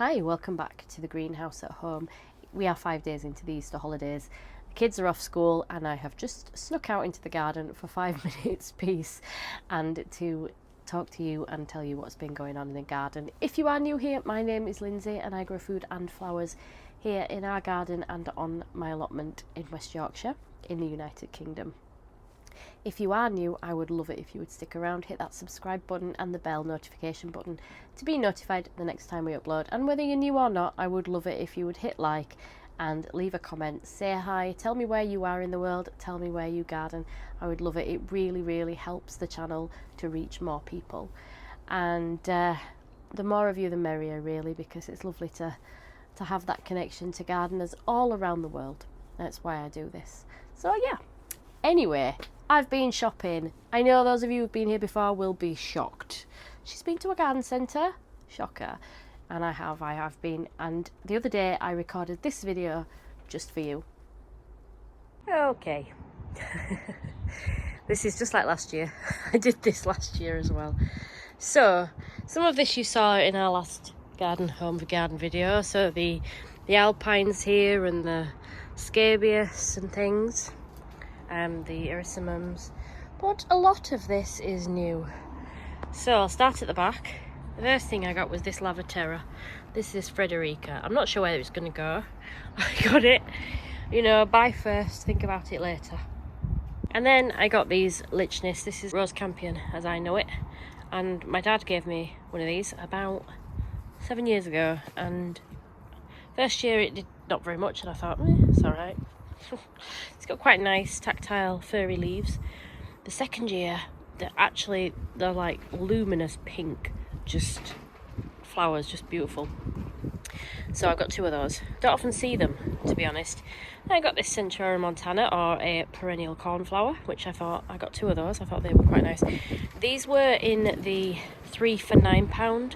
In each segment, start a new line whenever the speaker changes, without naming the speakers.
Hi, welcome back to the greenhouse at home. We are 5 days into the Easter holidays. The kids are off school and I have just snuck out into the garden for 5 minutes peace and to talk to you and tell you what's been going on in the garden. If you are new here, my name is Lindsay and I grow food and flowers here in our garden and on my allotment in West Yorkshire in the United Kingdom. If you are new, I would love it if you would stick around, hit that subscribe button and the bell notification button to be notified the next time we upload. And whether you're new or not, I would love it if you would hit like and leave a comment, say hi, tell me where you are in the world, tell me where you garden. I would love it. It really helps the channel to reach more people. And the more of you, the merrier, really, because it's lovely to have that connection to gardeners all around the world. That's why I do this. So yeah, anyway, I've been shopping. I know those of you who've been here before will be shocked. She's been to a garden centre, shocker. And I have been. And the other day I recorded this video just for you. Okay. This is just like last year. I did this last year as well. So, some of this you saw in our last home for garden video. So the alpines here and the scabious and things. The erysimums, but a lot of this is new. So I'll start at the back. The first thing I got was this Lavaterra. This is Frederica. I'm not sure where it's going to go. I got it, buy first, think about it later. And then I got these Lichness. This is Rose Campion as I know it, and my dad gave me one of these about 7 years ago, and first year it did not very much and I thought it's alright. It's got quite nice tactile furry leaves. The second year they're like luminous pink, just flowers, just beautiful. So I got 2 of those. Don't often see them, to be honest. And I got this Centura Montana, or a perennial cornflower, which I got 2 of those. I thought they were quite nice. These were in the 3 for £9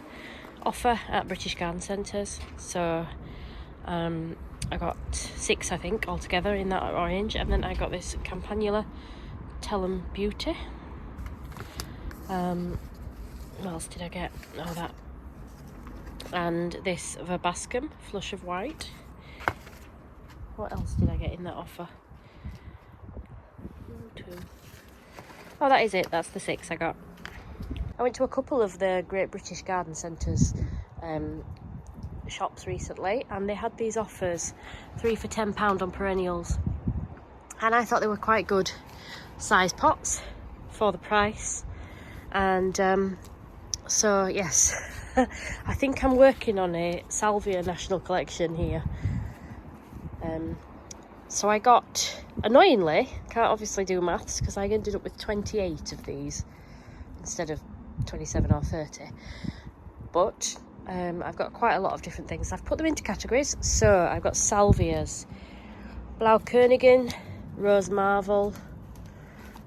offer at British Garden Centres. So I got 6, I think, altogether in that orange, and then I got this Campanula Tellum Beauty. What else did I get? Oh, that. And this Verbascum Flush of White. What else did I get in that offer? 1, 2. Oh, that is it. That's the 6 I got. I went to a couple of the Great British Garden Centres shops recently, and they had these offers, 3 for £10 on perennials, and I thought they were quite good size pots for the price. And so yes, I think I'm working on a Salvia National Collection here. So I got, annoyingly, can't obviously do maths because I ended up with 28 of these instead of 27 or 30, but I've got quite a lot of different things. I've put them into categories. So I've got salvias, Blaukönigen, Rose Marvel,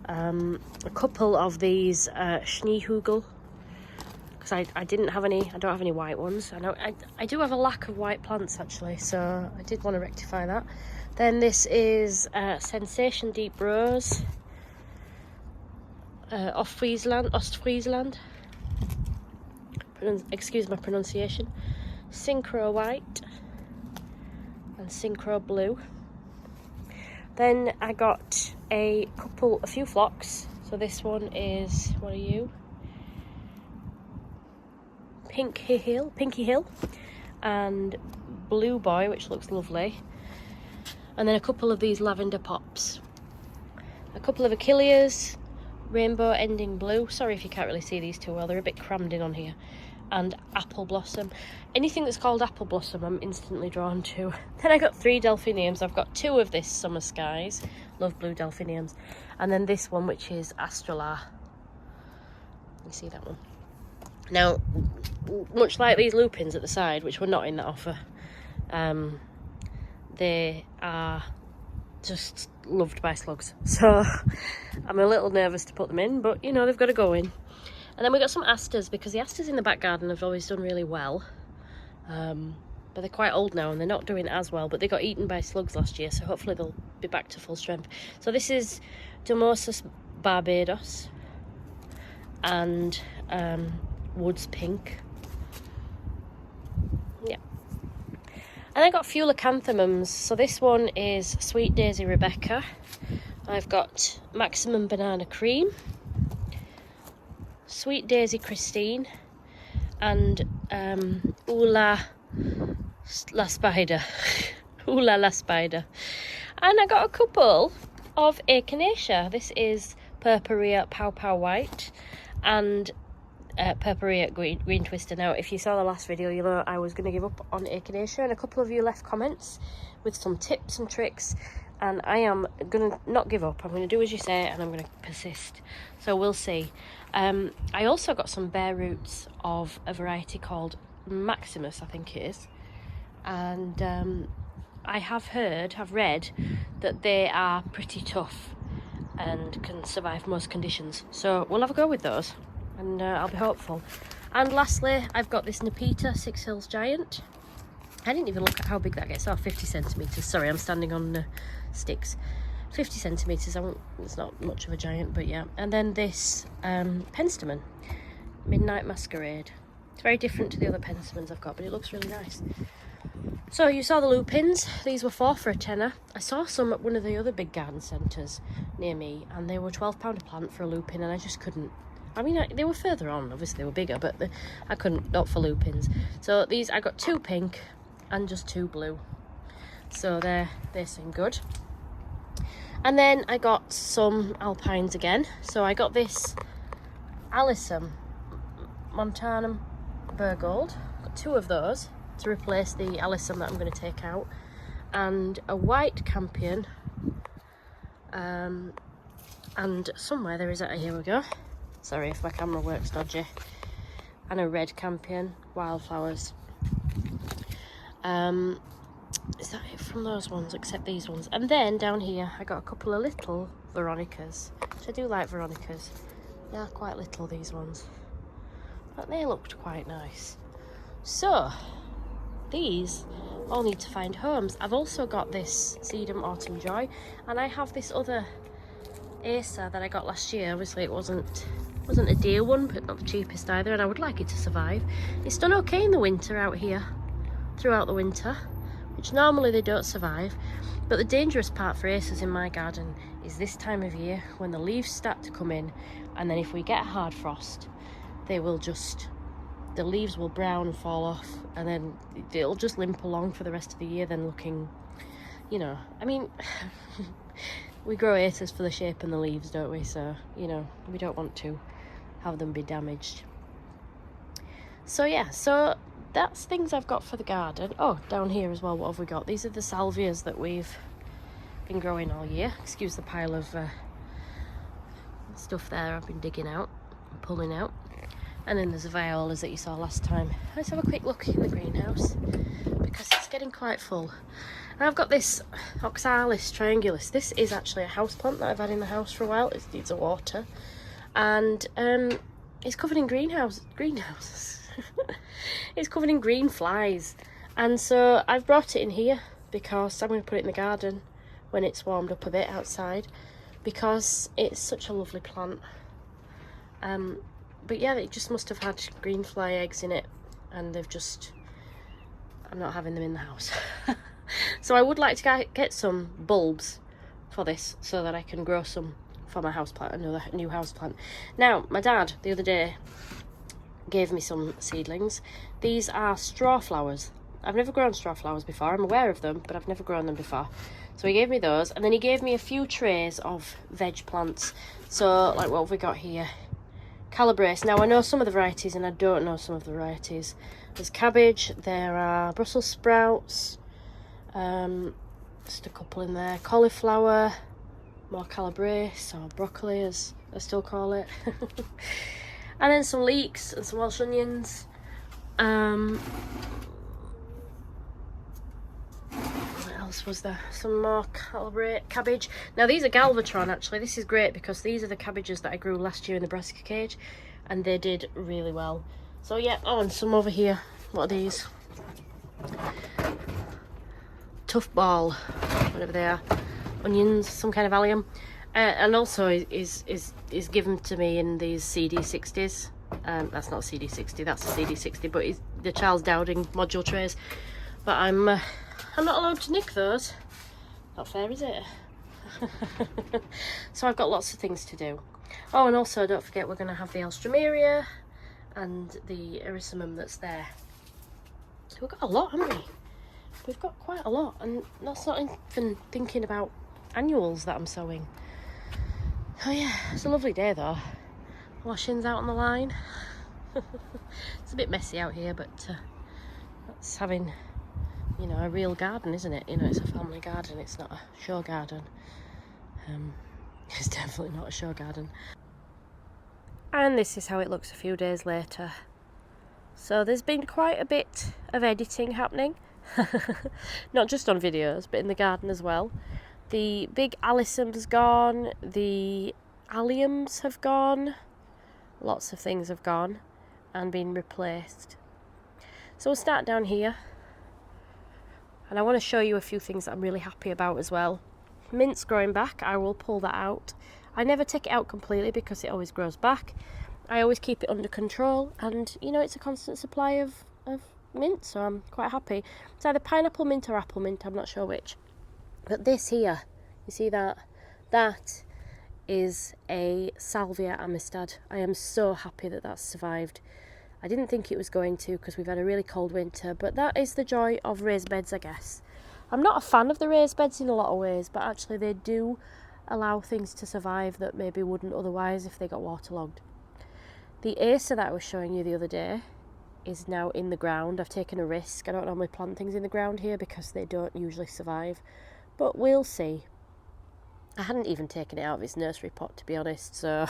a couple of these Schneehugel, because I don't have any white ones. I do have a lack of white plants actually, so I did want to rectify that. Then this is Sensation Deep Rose, Ostfriesland. Excuse my pronunciation. Synchro White and Synchro Blue. Then I got a few flocks. So this one is, what are you? Pinky Hill, and Blue Boy, which looks lovely. And then a couple of these lavender pops. A couple of Achilleas, Rainbow Ending Blue. Sorry if you can't really see these too well, they're a bit crammed in on here. And Apple Blossom. Anything that's called Apple Blossom I'm instantly drawn to. Then I got 3 delphiniums. I've got 2 of this Summer Skies, love blue delphiniums, and then this one, which is Astralar. You see that one? Now, much like these lupins at the side, which were not in that offer, they are just loved by slugs, so I'm a little nervous to put them in, but they've got to go in. And then we got some asters, because the asters in the back garden have always done really well, but they're quite old now and they're not doing as well, but they got eaten by slugs last year, so hopefully they'll be back to full strength. So this is Domosus Barbados and Woods Pink. Yeah, And I got a few leucanthemums. So this one is Sweet Daisy Rebecca. I've got Maximum Banana Cream, Sweet Daisy Christine, and Ooh La Spider. Ooh La Spider. And I got a couple of Echinacea. This is Purpurea Pow Pow White and Purpurea Green Twister. Now, if you saw the last video, you know I was going to give up on Echinacea, and a couple of you left comments with some tips and tricks, and I am going to not give up. I'm going to do as you say, and I'm going to persist. So we'll see. I also got some bare roots of a variety called Maximus, I think it is, and I have read that they are pretty tough and can survive most conditions. So we'll have a go with those, and I'll be hopeful. And lastly, I've got this Nepeta Six Hills Giant. I didn't even look at how big that gets. Oh, 50 centimetres. Sorry, I'm standing on sticks. 50 centimetres. It's not much of a giant, but yeah. And then this penstemon, Midnight Masquerade. It's very different to the other penstemons I've got, but it looks really nice. So you saw the lupins. These were 4 for a tenner. I saw some at one of the other big garden centres near me, and they were £12 a plant for a lupin, and I just couldn't. I mean, they were further on, obviously they were bigger, but I couldn't, not for lupins. So these, I got 2 pink and just 2 blue. So they seem good. And then I got some alpines again. So I got this Alyssum Montanum Burgold. Got 2 of those to replace the Alyssum that I'm going to take out, and a white campion, and somewhere there is here we go, sorry if my camera works dodgy, and a red campion, wildflowers. Is that it from those ones, except these ones? And then down here I got a couple of little Veronicas, which I do like Veronicas. They are quite little, these ones, but they looked quite nice. So these all need to find homes. I've also got this Sedum Autumn Joy, and I have this other Acer that I got last year. Obviously it wasn't a dear one, but not the cheapest either, and I would like it to survive. It's done okay in the winter out here, throughout the winter, which normally they don't survive. But the dangerous part for Acers in my garden is this time of year when the leaves start to come in, and then if we get a hard frost, they will just, the leaves will brown and fall off, and then it'll just limp along for the rest of the year, then looking, you know, I mean, we grow Acers for the shape and the leaves, don't we? So, you know, we don't want to have them be damaged. So yeah, so that's things I've got for the garden. Oh, down here as well, what have we got? These are the salvias that we've been growing all year. Excuse the pile of stuff there I've been digging out and pulling out. And then there's the violas that you saw last time. Let's have a quick look in the greenhouse, because it's getting quite full. And I've got this Oxalis triangulus. This is actually a houseplant that I've had in the house for a while. It needs a water. And it's covered in greenhouses. It's covered in green flies. And so I've brought it in here because I'm going to put it in the garden when it's warmed up a bit outside, because it's such a lovely plant. But yeah, it just must have had green fly eggs in it, and they've just, I'm not having them in the house. So I would like to get some bulbs for this so that I can grow some for my houseplant, another new houseplant. Now, my dad the other day gave me some seedlings. These are straw flowers. I've never grown straw flowers before. I'm aware of them, but I've never grown them before. So he gave me those, and then he gave me a few trays of veg plants. So, like, what have we got here? Calabrese. Now, I know some of the varieties, and I don't know some of the varieties. There's cabbage, there are Brussels sprouts, just a couple in there, cauliflower, more calabrese, or broccoli as I still call it. And then some leeks and some Welsh onions. What else was there? Some more cabbage. Now these are Galvatron actually. This is great because these are the cabbages that I grew last year in the brassica cage, and they did really well. So yeah, oh, and some over here. What are these? Tough ball, whatever they are. Onions, some kind of allium. And also is given to me in these CD60s. That's not CD60, that's a CD60, but it's the Charles Dowding module trays. But I'm I'm not allowed to nick those. Not fair, is it? So I've got lots of things to do. Oh, and also don't forget we're going to have the alstroemeria and the erysimum that's there. So we've got a lot, haven't we? We've got quite a lot, and that's not even thinking about annuals that I'm sowing. Oh yeah, it's a lovely day though. Washing's out on the line. It's a bit messy out here, but that's having, you know, a real garden, isn't it? You know, it's a family garden, it's not a show garden. It's definitely not a show garden. And this is how it looks a few days later. So there's been quite a bit of editing happening. Not just on videos, but in the garden as well. The big alyssum's gone, the alliums have gone, lots of things have gone and been replaced. So we'll start down here, and I want to show you a few things that I'm really happy about as well. Mint's growing back, I will pull that out. I never take it out completely because it always grows back. I always keep it under control, and you know, it's a constant supply of mint, so I'm quite happy. It's either pineapple mint or apple mint, I'm not sure which. But this here, you see that? That is a Salvia Amistad. I am so happy that that's survived. I didn't think it was going to because we've had a really cold winter, but that is the joy of raised beds, I guess. I'm not a fan of the raised beds in a lot of ways, but actually they do allow things to survive that maybe wouldn't otherwise if they got waterlogged. The Acer that I was showing you the other day is now in the ground. I've taken a risk. I don't normally plant things in the ground here because they don't usually survive, but we'll see. I hadn't even taken it out of its nursery pot, to be honest, so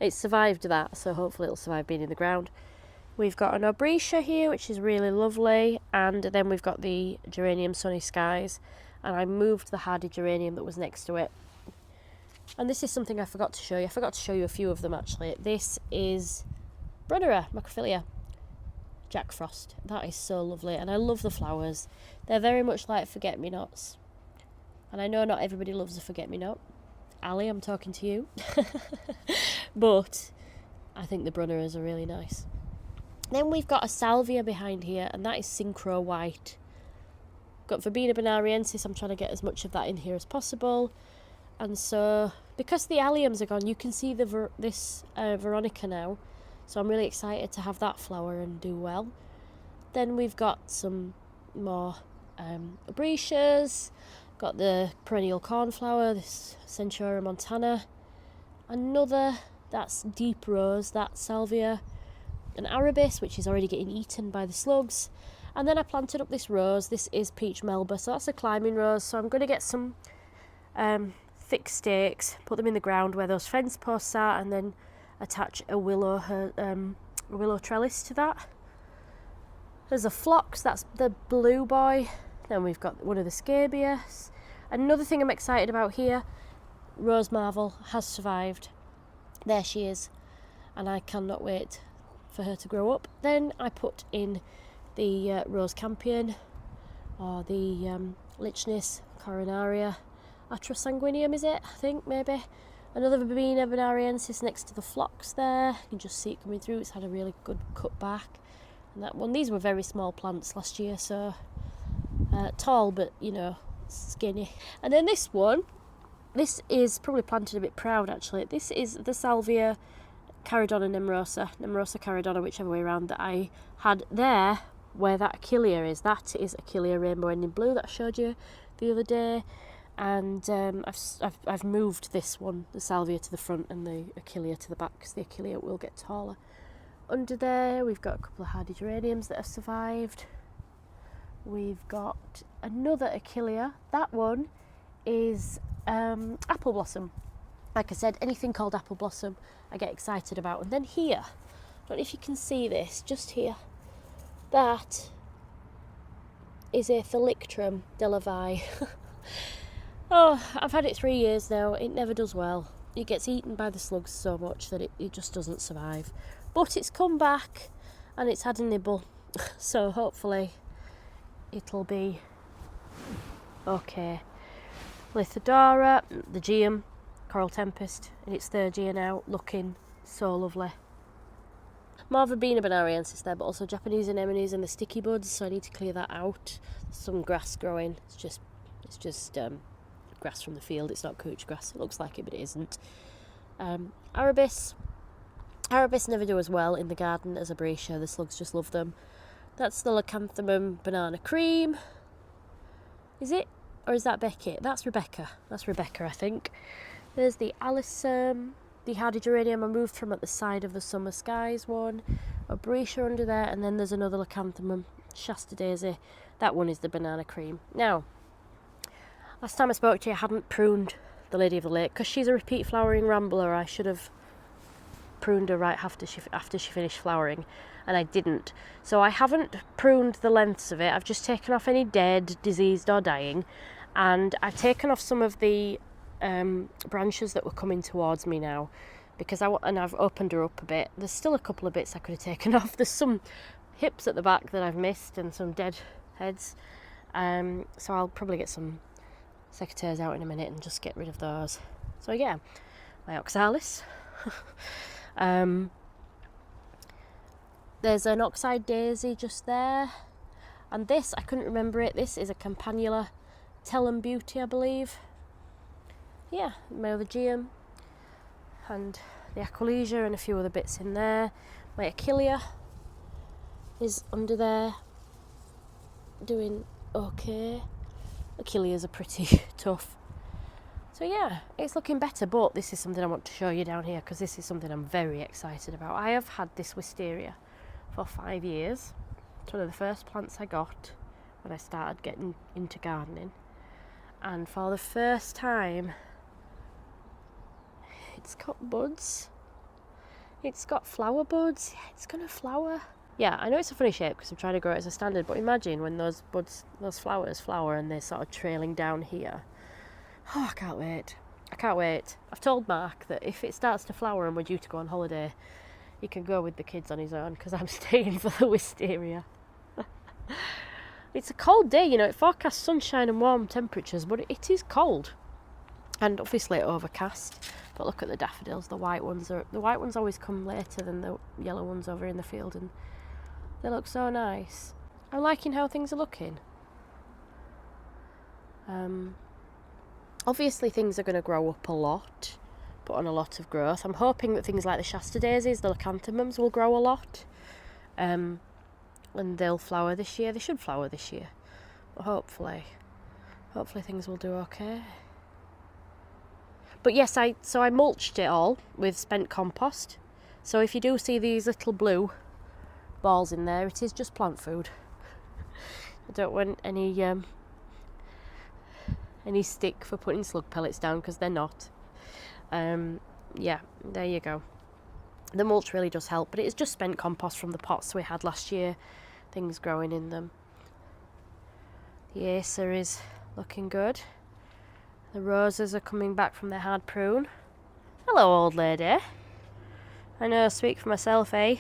it survived that, so hopefully it'll survive being in the ground. We've got an Obretia here, which is really lovely, and then we've got the geranium Sunny Skies, and I moved the hardy geranium that was next to it. And this is something I forgot to show you. I forgot to show you a few of them, actually. This is Brunnera macrophylla, Jack Frost. That is so lovely, and I love the flowers. They're very much like forget-me-nots. And I know not everybody loves a forget-me-not. Ali, I'm talking to you. But I think the Brunneras are really nice. Then we've got a Salvia behind here, and that is Synchro White. Got Verbena bonariensis. I'm trying to get as much of that in here as possible. And so, because the alliums are gone, you can see this Veronica now. So I'm really excited to have that flower and do well. Then we've got some more Obretias. Got the perennial cornflower, this Centura montana. Another, that's deep rose, that's Salvia. An arabis, which is already getting eaten by the slugs. And then I planted up this rose. This is peach melba, so that's a climbing rose. So I'm going to get some thick stakes, put them in the ground where those fence posts are, and then attach a willow trellis to that. There's a phlox, that's the blue boy. Then we've got one of the scabious. Another thing I'm excited about here, Rose Marvel has survived. There she is, and I cannot wait for her to grow up. Then I put in the Rose Campion, or the Lichnis coronaria, Atrasanguineum is it? I think, maybe. Another Verbena bonariensis next to the phlox there. You can just see it coming through. It's had a really good cut back. And that one, these were very small plants last year, so tall but, you know, skinny. And then this one, this is probably planted a bit proud actually. This is the Salvia Caridona Nemrosa Caridona, whichever way around, that I had there where that Achillea is. That is Achillea rainbow ending blue that I showed you the other day. And I've moved this one, the Salvia, to the front and the Achillea to the back because the Achillea will get taller. Under there we've got a couple of hardy geraniums that have survived. We've got another Achillea. That one is apple blossom. Like I said, anything called apple blossom I get excited about. And then here, I don't know if you can see this, just here, that is a Thalictrum delavai. Oh, I've had it 3 years now. It never does well. It gets eaten by the slugs so much that it just doesn't survive. But it's come back and it's had a nibble. So hopefully it'll be okay. Lithodora, the Geum, Coral Tempest, in its third year now, looking so lovely. more of a Bina bonariensis there, but also Japanese anemones and the sticky buds, so I need to clear that out. Some grass growing. It's just grass from the field. It's not couch grass. It looks like it, but it isn't. Arabis never do as well in the garden as Abrasia. The slugs just love them. That's the Leucanthemum banana cream. Is it? Or is that Beckett? That's Rebecca. That's Rebecca, I think. There's the Alyssum, the hardy geranium I moved from at the side of the Summer Skies one. Abrasia under there, and then there's another Leucanthemum, Shasta Daisy. That one is the banana cream. Now, last time I spoke to you, I hadn't pruned the Lady of the Lake because she's a repeat flowering rambler. I should have pruned her right after she finished flowering, and I didn't. So I haven't pruned the lengths of it. I've just taken off any dead, diseased or dying, and I've taken off some of the branches that were coming towards me now, because I've opened her up a bit. There's still a couple of bits I could have taken off. There's some hips at the back that I've missed and some dead heads, so I'll probably get some secateurs out in a minute and just get rid of those. So yeah, my oxalis. There's an oxide daisy just there, and this, I couldn't remember it, this is a campanula Tellum Beauty, I believe. Yeah, Melogeum and the Aquilegia and a few other bits in there. My Achillea is under there doing okay. Achilleas are pretty tough. So yeah, it's looking better, but this is something I want to show you down here because this is something I'm very excited about. I have had this wisteria for 5 years. It's one of the first plants I got when I started getting into gardening. And for the first time, it's got buds. It's got flower buds. Yeah, it's going to flower. Yeah, I know it's a funny shape because I'm trying to grow it as a standard, but imagine when those buds, those flowers flower and they're sort of trailing down here. Oh, I can't wait. I can't wait. I've told Mark that if it starts to flower and we're due to go on holiday, he can go with the kids on his own because I'm staying for the wisteria. It's a cold day, you know, it forecasts sunshine and warm temperatures, but it is cold. And obviously overcast. But look at the daffodils, the white ones always come later than the yellow ones over in the field, and they look so nice. I'm liking how things are looking. Obviously things are going to grow up a lot, put on a lot of growth. I'm hoping that things like the Shasta daisies, the Leucanthemums will grow a lot. And they'll flower this year. They should flower this year. But hopefully things will do okay. But yes, I mulched it all with spent compost. So if you do see these little blue balls in there, it is just plant food. I don't want any stick for putting slug pellets down because they're not. Yeah, there you go. The mulch really does help, but it is just spent compost from the pots we had last year. Things growing in them. The Acer is looking good. The roses are coming back from their hard prune. Hello, old lady. I know, I speak for myself, eh?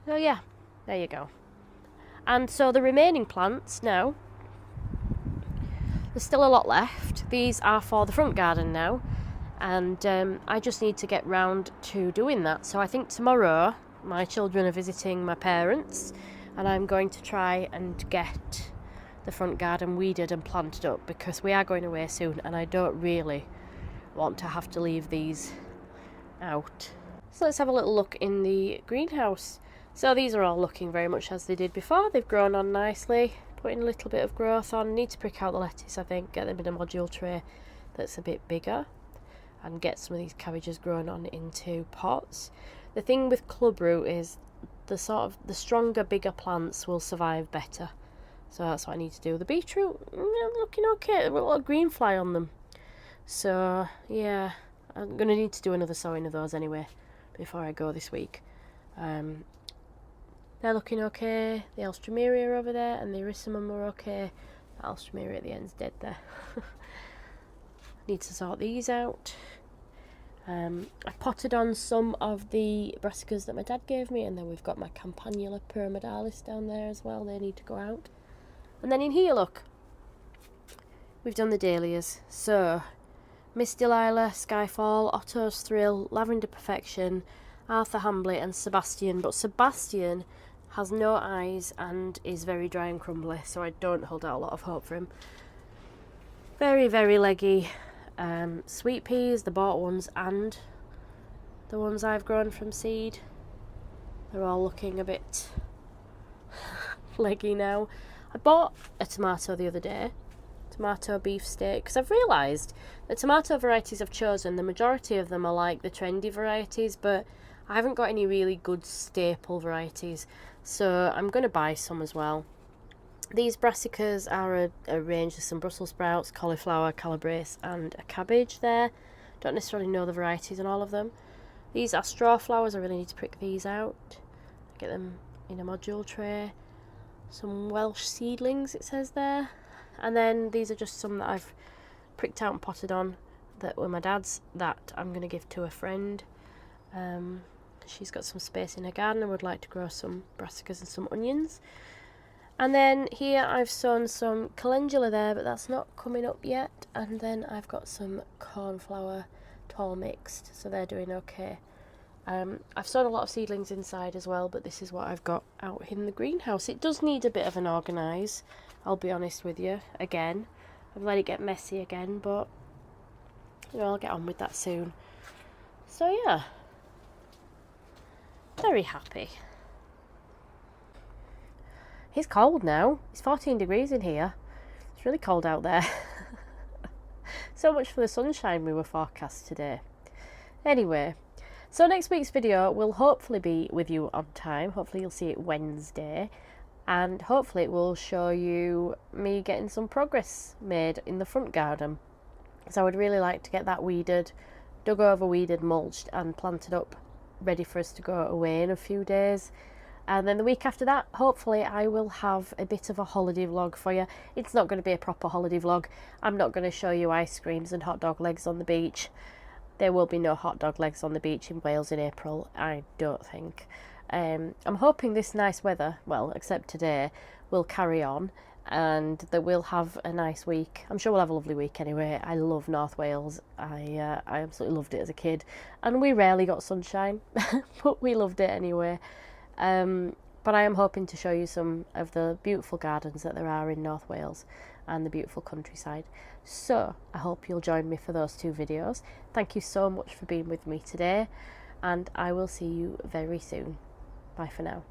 So yeah, there you go. And so the remaining plants now, there's still a lot left. These are for the front garden now, and I just need to get round to doing that. So I think tomorrow my children are visiting my parents, and I'm going to try and get the front garden weeded and planted up because we are going away soon and I don't really want to have to leave these out. So let's have a little look in the greenhouse. So these are all looking very much as they did before. They've grown on nicely, putting a little bit of growth on. Need to prick out the lettuce, I think, get them in a module tray that's a bit bigger and get some of these cabbages grown on into pots. The thing with clubroot is the stronger, bigger plants will survive better. So that's what I need to do. The beetroot, looking okay. I've got a lot of green fly on them. So, yeah, I'm going to need to do another sowing of those anyway before I go this week. They're looking okay. The Alstroemeria over there and the Erysimum are okay. The Alstroemeria at the end's dead there. Need to sort these out. I potted on some of the brassicas that my dad gave me, and then we've got my Campanula pyramidalis down there as well. They need to go out. And then in here, look, we've done the dahlias. So Miss Delilah, Skyfall, Otto's Thrill, Lavender Perfection, Arthur Hambley and Sebastian. But Sebastian has no eyes and is very dry and crumbly, so I don't hold out a lot of hope for him. Very, very leggy. Sweet peas, the bought ones and the ones I've grown from seed, they're all looking a bit leggy now. I bought a tomato the other day, tomato beef steak, because I've realised the tomato varieties I've chosen, the majority of them are like the trendy varieties, but I haven't got any really good staple varieties, so I'm going to buy some as well. These brassicas are a range of some Brussels sprouts, cauliflower, calabrese and a cabbage there. Don't necessarily know the varieties on all of them. These are straw flowers, I really need to prick these out. Get them in a module tray. Some Welsh seedlings it says there. And then these are just some that I've pricked out and potted on that were my dad's that I'm going to give to a friend. She's got some space in her garden and would like to grow some brassicas and some onions. And then here I've sown some calendula there, but that's not coming up yet. And then I've got some cornflower tall mixed, so they're doing okay. I've sown a lot of seedlings inside as well, but this is what I've got out in the greenhouse. It does need a bit of an organise, I'll be honest with you. Again, I've let it get messy again, but you know, I'll get on with that soon. So yeah, very happy. It's cold now. It's 14 degrees in here. It's really cold out there. So much for the sunshine we were forecast today. Anyway, so next week's video will hopefully be with you on time. Hopefully you'll see it Wednesday. And hopefully it will show you me getting some progress made in the front garden. So I would really like to get that weeded, dug over, weeded, mulched and planted up, ready for us to go away in a few days. And then the week after that, hopefully I will have a bit of a holiday vlog for you. It's not going to be a proper holiday vlog. I'm not going to show you ice creams and hot dog legs on the beach. There will be no hot dog legs on the beach in Wales in April, I don't think. I'm hoping this nice weather, well, except today, will carry on and that we'll have a nice week. I'm sure we'll have a lovely week anyway. I love North Wales. I absolutely loved it as a kid. And we rarely got sunshine, but we loved it anyway. But I am hoping to show you some of the beautiful gardens that there are in North Wales and the beautiful countryside. So I hope you'll join me for those two videos. Thank you so much for being with me today, and I will see you very soon. Bye for now.